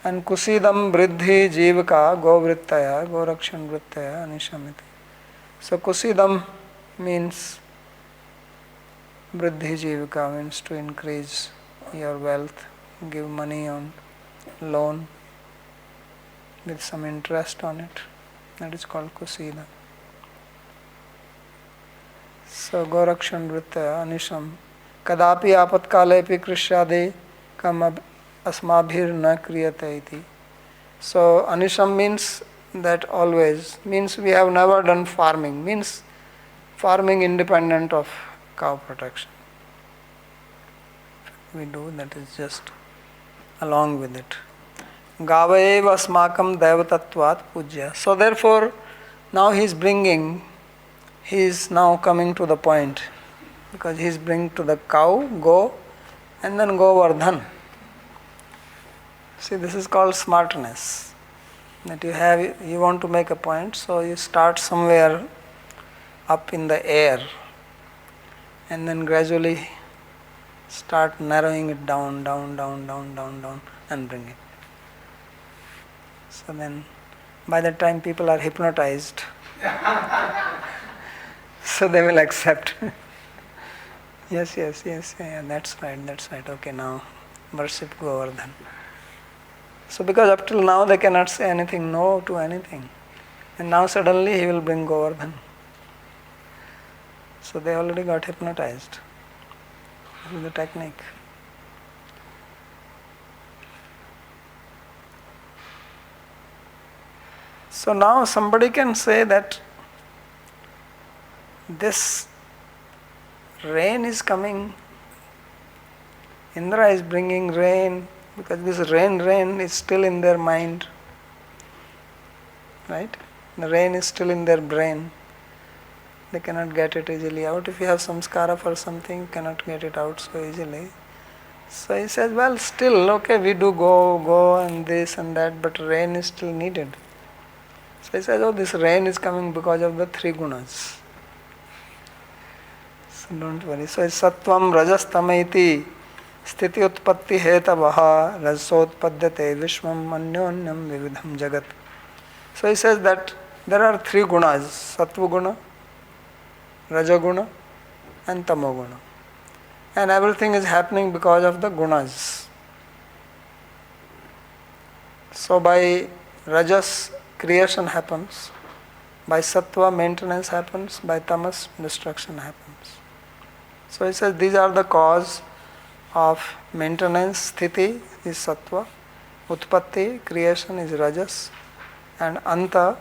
And kusidam vriddhi jivaka govrittaya gorakshan vrittaya anishamiti. So kusidam means vriddhi jivaka, means to increase your wealth, give money on loan with some interest on it. That is called kusida. So gorakshan vrittaya anisham kadapi apatkalepi krishyade kam asmabhir na kriyate iti. So anisham means that always, means we have never done farming, means farming independent of cow protection. We do, that is just along with it. Gavayev asmakam devatatvat pujya. So therefore now he is now coming to the point, because he is bringing to the cow, go, and then Govardhan. See, this is called smartness. That you want to make a point, so you start somewhere up in the air and then gradually start narrowing it down and bring it. So then by that time people are hypnotized. So they will accept. Yes, yeah, that's right. Okay, now worship Govardhan. So because up till now they cannot say anything no to anything. And now suddenly he will bring Govardhan. So they already got hypnotized with the technique. So now somebody can say that this rain is coming, Indra is bringing rain, because this rain is still in their mind, right? The rain is still in their brain. They cannot get it easily out. If you have samskara for something, you cannot get it out so easily. So he says, well, still, okay, we do go and this and that, but rain is still needed. So he says, oh, this rain is coming because of the three gunas. So don't worry. So it's sattvam rajas tamaiti sthiti utpatti hetavaha rajasotpadyate vishwam anyonyam vividham jagat. So he says that there are three gunas, sattva guna, rajaguna and tamoguna. And everything is happening because of the gunas. So by rajas, creation happens. By sattva, maintenance happens. By tamas, destruction happens. So he says these are the cause of maintenance. Sthiti is sattva, utpatti, creation is rajas, and anta,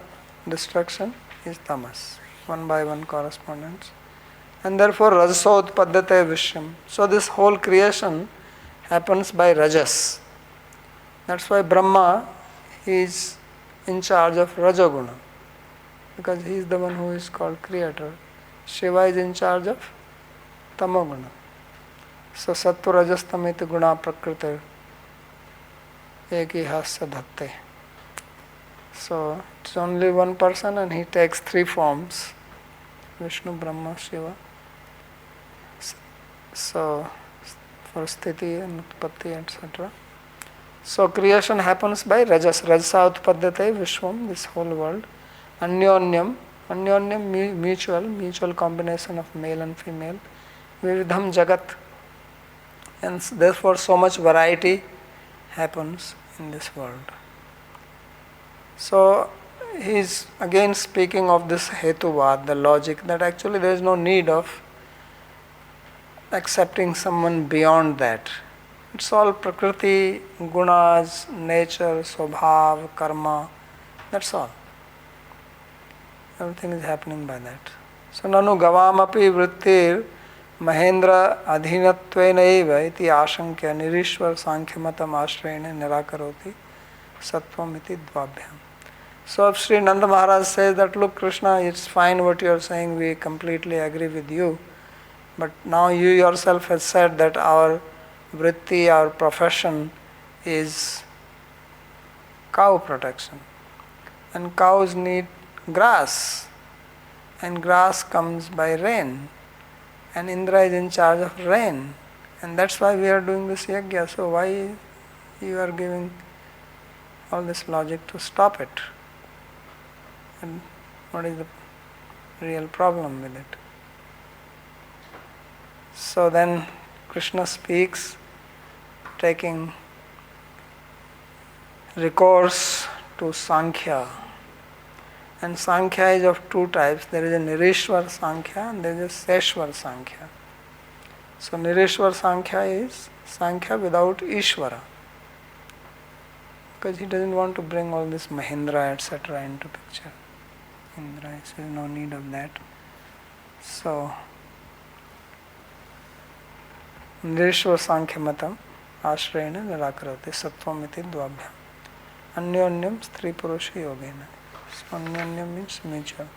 destruction is tamas. One by one correspondence. And therefore rajaso utpadyate vishyam. So this whole creation happens by rajas. That's why Brahma is in charge of rajaguna, because he is the one who is called creator. Shiva is in charge of tamoguna. So sattva rajas tamiti guna prakriti eki hasya dhatte. So it's only one person and he takes three forms: Vishnu, Brahma, Shiva. So for sthiti and utpatti, etc. So creation happens by rajas. Rajasa utpadyate vishwam, this whole world. Anyonyam, mutual combination of male and female. Vividham jagat. And therefore so much variety happens in this world. So he is again speaking of this hetuvad, the logic, that actually there is no need of accepting someone beyond that. It's all prakriti, gunas, nature, swabhav, karma, that's all. Everything is happening by that. So nanu gavamapi vrittir mahendra adhinatvena iti ashankya nirishwar sankhya-matam ashrayena nirakaroti sattvam iti dvabhyam. So if Sri Nanda Maharaj says that, look Krishna, it's fine what you are saying, we completely agree with you, but now you yourself have said that our vritti, our profession is cow protection. And cows need grass. And grass comes by rain. And Indra is in charge of rain. And that's why we are doing this yajna. So why you are giving all this logic to stop it? And what is the real problem with it? So then Krishna speaks, taking recourse to Sankhya. And Sankhya is of two types. There is a Nirishwar Sankhya and there is a Seshwar Sankhya. So Nirishwar Sankhya is Sankhya without Ishvara. Because he doesn't want to bring all this Mahindra, etc. into picture. Indra says no need of that. So Nirishwar Sankhya Matam Ashrayena Nirakarati Sattvam iti Dvabhyam. Anyonyam Stri Purusha Yogena. So Anyonyam means mutual.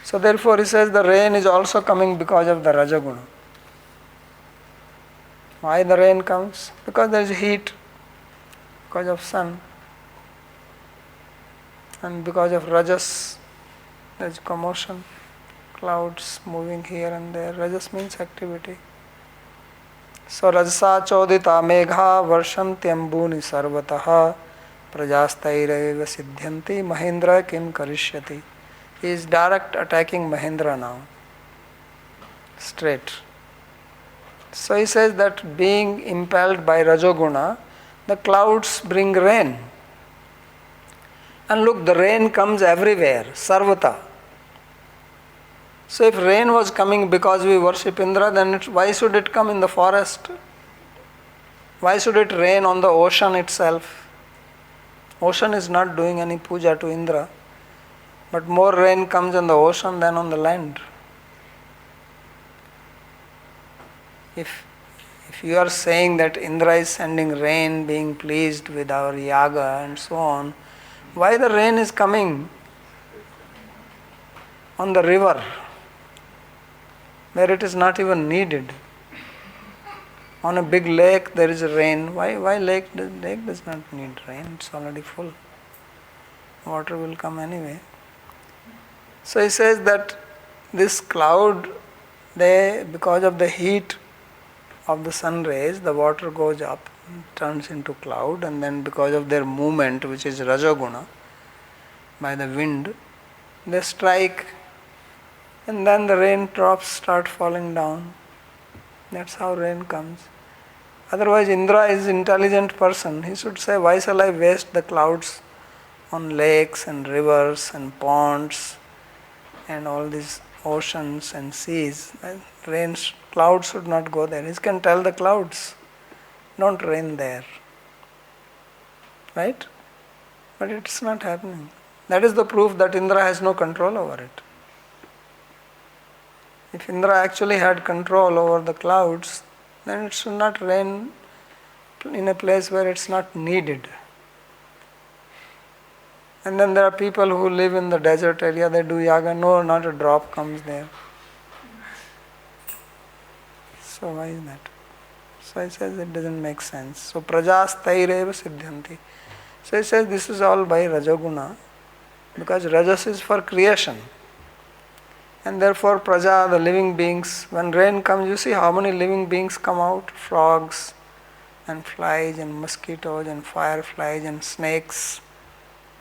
So therefore he says the rain is also coming because of the Rajaguna. Why the rain comes? Because there is heat, because of sun. And because of Rajas, there is commotion, clouds moving here and there. Rajas means activity. So Rajasa Chodita Megha Varshantyambuni Sarvataha Prajastaireva Siddhyanti Mahindra Kim Karishyati. He is direct attacking Mahindra now. Straight. So he says that being impelled by Rajoguna, the clouds bring rain. And look, the rain comes everywhere, sarvata. So if rain was coming because we worship Indra, then why should it come in the forest? Why should it rain on the ocean itself? Ocean is not doing any puja to Indra, but more rain comes on the ocean than on the land. If you are saying that Indra is sending rain, being pleased with our yaga and so on, why the rain is coming on the river where it is not even needed? On a big lake there is rain. Why lake? The lake does not need rain, it's already full. Water will come anyway. So he says that this cloud, because of the heat of the sun rays, the water goes up, turns into cloud, and then because of their movement, which is Rajaguna, by the wind, they strike, and then the raindrops start falling down. That's how rain comes. Otherwise, Indra is an intelligent person. He should say, why shall I waste the clouds on lakes and rivers and ponds and all these oceans and seas? Clouds should not go there. He can tell the clouds, don't rain there. Right? But it's not happening. That is the proof that Indra has no control over it. If Indra actually had control over the clouds, then it should not rain in a place where it's not needed. And then there are people who live in the desert area, they do yaga, no, not a drop comes there. So why is that? So he says it doesn't make sense. So prajas taireva siddhanti. So he says this is all by Rajaguna, because Rajas is for creation. And therefore praja, the living beings, when rain comes, you see how many living beings come out? Frogs and flies and mosquitoes and fireflies and snakes.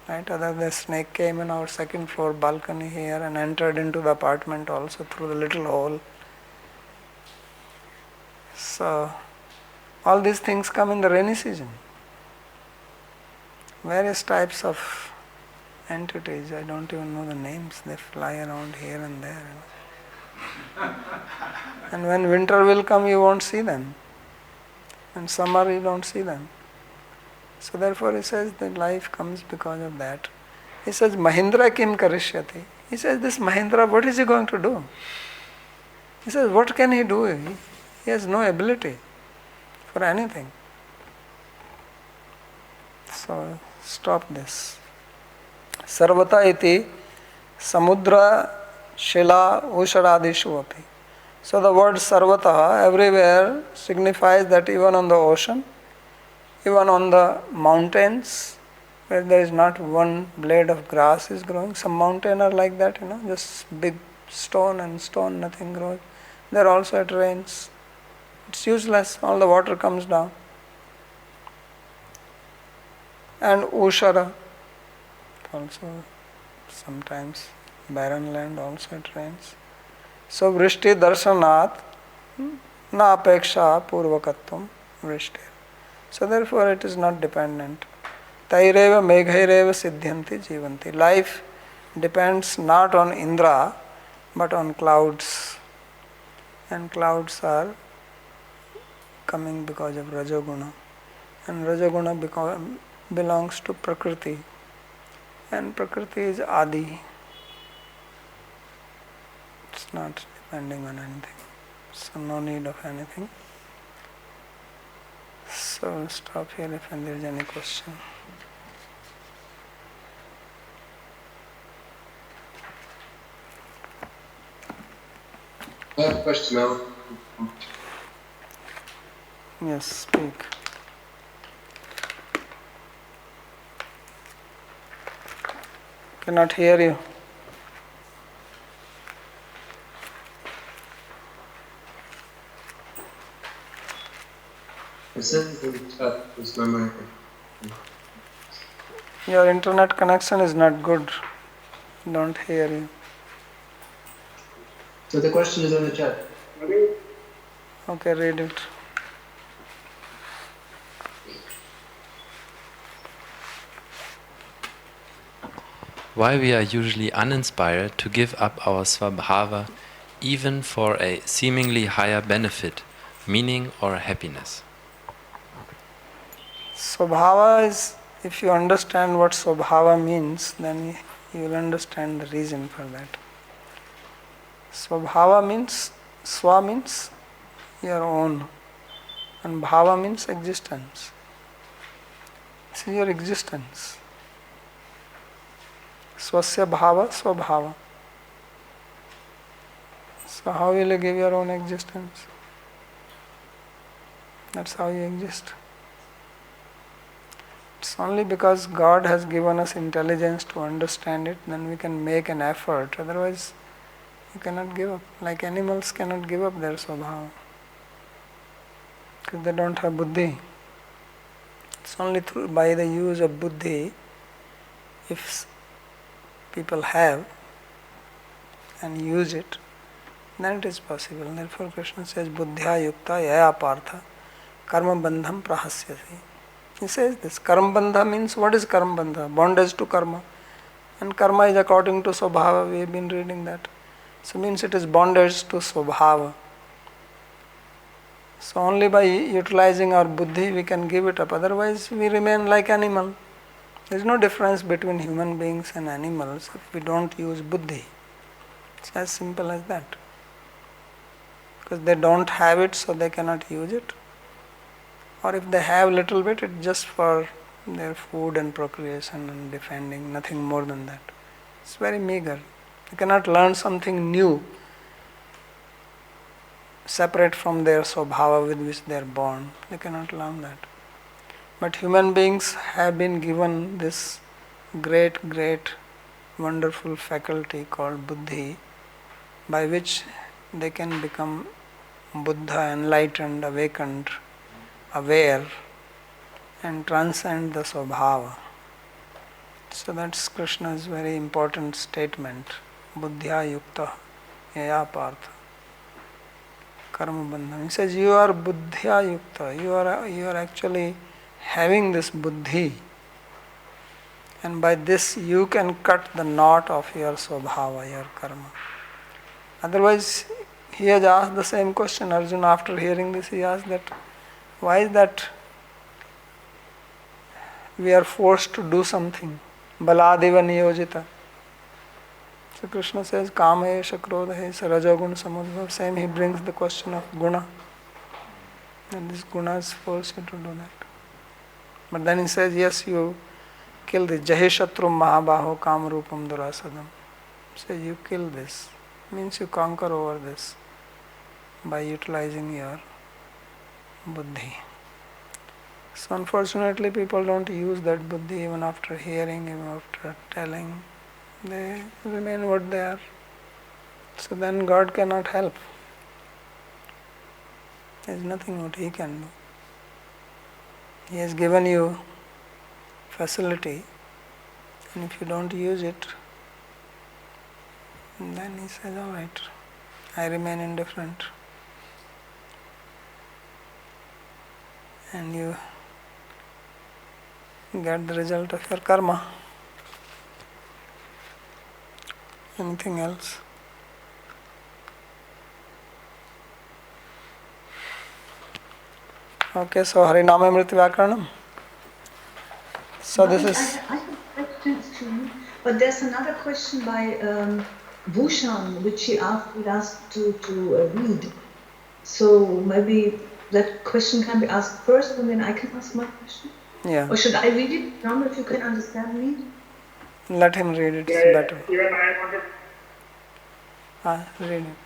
Right? The snake came in our second floor balcony here and entered into the apartment also through the little hole. So all these things come in the rainy season. Various types of entities, I don't even know the names, they fly around here and there. And when winter will come, you won't see them. And summer, you don't see them. So therefore he says that life comes because of that. He says, Mahindra kim karishyati. He says, this Mahindra, what is he going to do? He says, what can he do? He has no ability for anything. So stop this. Sarvata iti samudra shila usharadishu api. So the word sarvata everywhere signifies that even on the ocean, even on the mountains, where there is not one blade of grass is growing. Some mountains are like that, just big stone and stone, nothing grows. There also it rains. It's useless, all the water comes down. And ushara, also sometimes barren land also it rains. So vrishti darshanat na apeksha purvakatvam vrishti. So therefore it is not dependent. Taireva meghaireva siddhyanti jivanti. Life depends not on Indra but on clouds. And clouds are coming because of Rajaguna. And Rajaguna belongs to Prakriti. And Prakriti is Adi. It's not depending on anything. So no need of anything. So we'll stop here if there is any question. I have a question now. Yes, speak. Cannot hear you. I said in the chat, is my mic. Your internet connection is not good. Don't hear you. So the question is in the chat. Okay, read it. why we are usually uninspired to give up our svabhava even for a seemingly higher benefit, meaning or happiness. Swabhava is, if you understand what Swabhava means, then you will understand the reason for that. Swabhava means, Swa means your own, and Bhava means existence. This is your existence. Swasya Bhava, Swabhava. So how will you give your own existence? That's how you exist. It's only because God has given us intelligence to understand it, then we can make an effort. Otherwise, you cannot give up. Like animals cannot give up their swabhava, because they don't have buddhi. It's only through by the use of buddhi, if people have and use it, then it is possible. Therefore Krishna says, buddhya yukta yaya partha karma bandham prahasyasi. He says this. Karma bandha means, what is karma bandha? Bondage to karma. And karma is according to swabhava. We have been reading that. So means it is bondage to swabhava. So only by utilizing our buddhi we can give it up. Otherwise we remain like animal. There is no difference between human beings and animals if we don't use buddhi. It's as simple as that. Because they don't have it, so they cannot use it. Or if they have little bit, it's just for their food and procreation and defending, nothing more than that. It's very meager. You cannot learn something new, separate from their swabhava with which they are born. They cannot learn that. But human beings have been given this great, wonderful faculty called buddhi, by which they can become Buddha, enlightened, awakened, aware, and transcend the swabhava. So that's Krishna's very important statement. Buddhya yukta yaya partha karma bandham. He says you are buddhya yukta. You are actually having this buddhi, and by this you can cut the knot of your swabhava, your karma. Otherwise, he has asked the same question. Arjuna, after hearing this, he asked that why is that we are forced to do something? Baladeva niyojita. So Krishna says, Kama esha krodha esha rajogun samudbhav. Same, he brings the question of guna. And these gunas force you to do that. But then he says, yes, you kill this. Jahe shatrum mahabaho kamarupam durasadam. So you kill this. Means you conquer over this by utilizing your buddhi. So unfortunately people don't use that buddhi even after hearing, even after telling. They remain what they are. So then God cannot help. There is nothing what He can do. He has given you facility, and if you don't use it, then He says, alright, I remain indifferent. And you get the result of your karma. Anything else? Okay, so Harinamamrita Vyakaranam. So this is... I have questions too, but there's another question by Bhushan, which he asked to read. So maybe that question can be asked first, and then I can ask my question? Yeah. Or should I read it? Now, if you can understand me? Let him read it, it's better. Even I wanted Read it.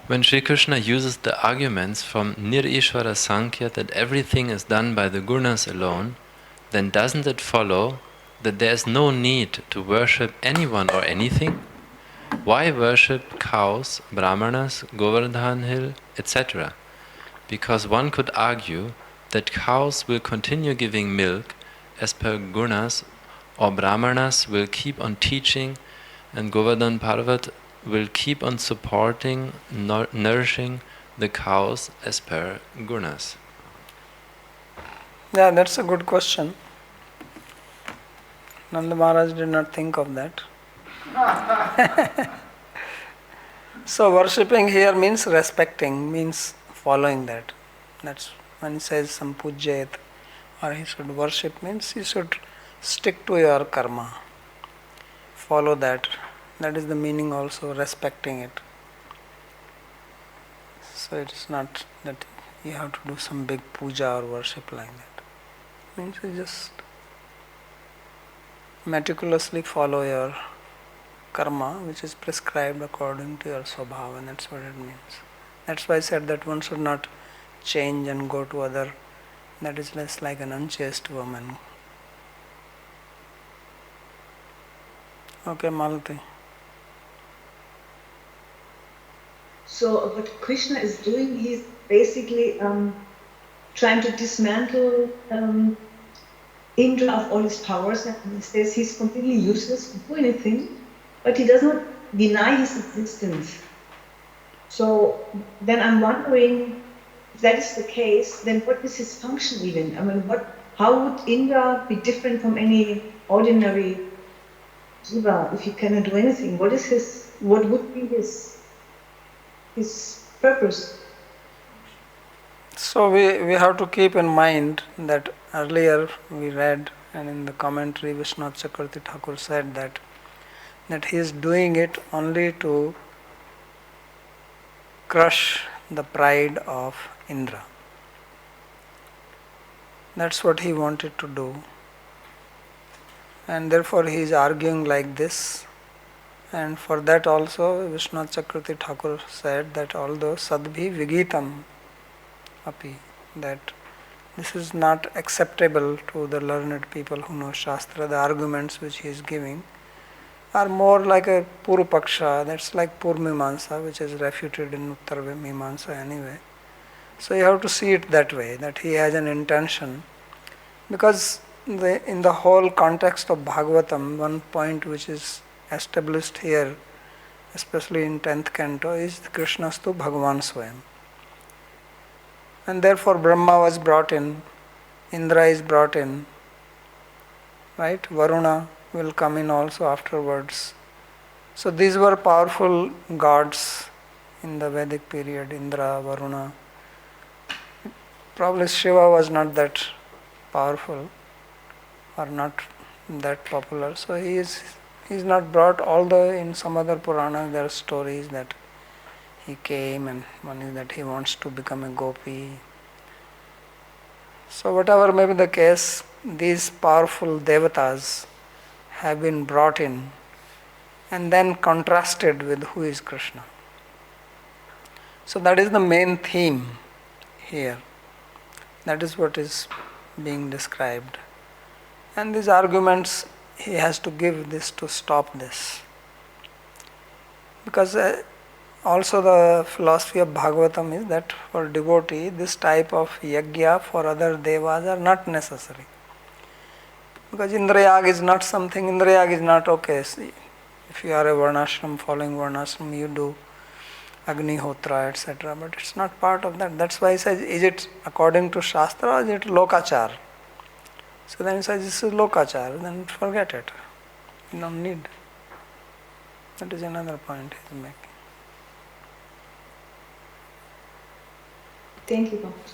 When Sri Krishna uses the arguments from Nirishvara Sankhya that everything is done by the gunas alone, then doesn't it follow that there is no need to worship anyone or anything? Why worship cows, brahmanas, Govardhan hill, etc.? Because one could argue that cows will continue giving milk as per gunas, or brahmanas will keep on teaching, and Govardhan Parvat will keep on supporting, nourishing the cows as per gunas. Yeah, that's a good question. Nanda Maharaj did not think of that. So worshipping here means respecting, means following that. That's when he says sampujyet, or he should worship, means he should stick to your karma. Follow that. That is the meaning also, respecting it. So it is not that you have to do some big puja or worship like that. It means you just meticulously follow your karma, which is prescribed according to your swabhava, and that's what it means. That's why I said that one should not change and go to other. That is less like an unchaste woman. Okay, Malati. So what Krishna is doing, he's basically trying to dismantle Indra of all his powers, and he says he's completely useless to do anything, but he does not deny his existence. So then I'm wondering, if that is the case, then what is his function even? I mean, how would Indra be different from any ordinary Jiva if he cannot do anything? What would be his purpose? So we have to keep in mind that earlier we read, and in the commentary Vishwanath Chakravarti Thakur said that he is doing it only to crush the pride of Indra. That's what he wanted to do. And therefore he is arguing like this. And for that also Vishwanath Chakravarti Thakur said that although sadbhi vigitam api, that this is not acceptable to the learned people who know Shastra, the arguments which he is giving are more like a Puru Paksha, that's like Purmimamsa, which is refuted in Uttar Mimamsa anyway. So you have to see it that way, that he has an intention. Because in the whole context of Bhāgavatam, one point which is established here, especially in 10th Canto, is Krishnastu Bhagavan Swayam. And therefore Brahma was brought in, Indra is brought in, right? Varuna will come in also afterwards. So these were powerful gods in the Vedic period, Indra, Varuna. Probably Shiva was not that powerful or not that popular. So he is not brought, although in some other Puranas there are stories that he came, and one is that he wants to become a gopi. So whatever may be the case, these powerful devatas have been brought in and then contrasted with who is Krishna. So that is the main theme here. That is what is being described. And these arguments, he has to give this to stop this. Because also the philosophy of Bhāgavatam is that for devotee, this type of yajna for other devas are not necessary. Because Indrayag is not something, Indrayag is not okay. See, if you are a Varnashram, following Varnashram, you do Agnihotra, etc. But it's not part of that. That's why he says, is it according to Shastra or is it Lokachar? So then he says, this is Lokachar, then forget it. You don't need. That is another point he's making. Thank you, Bhakti.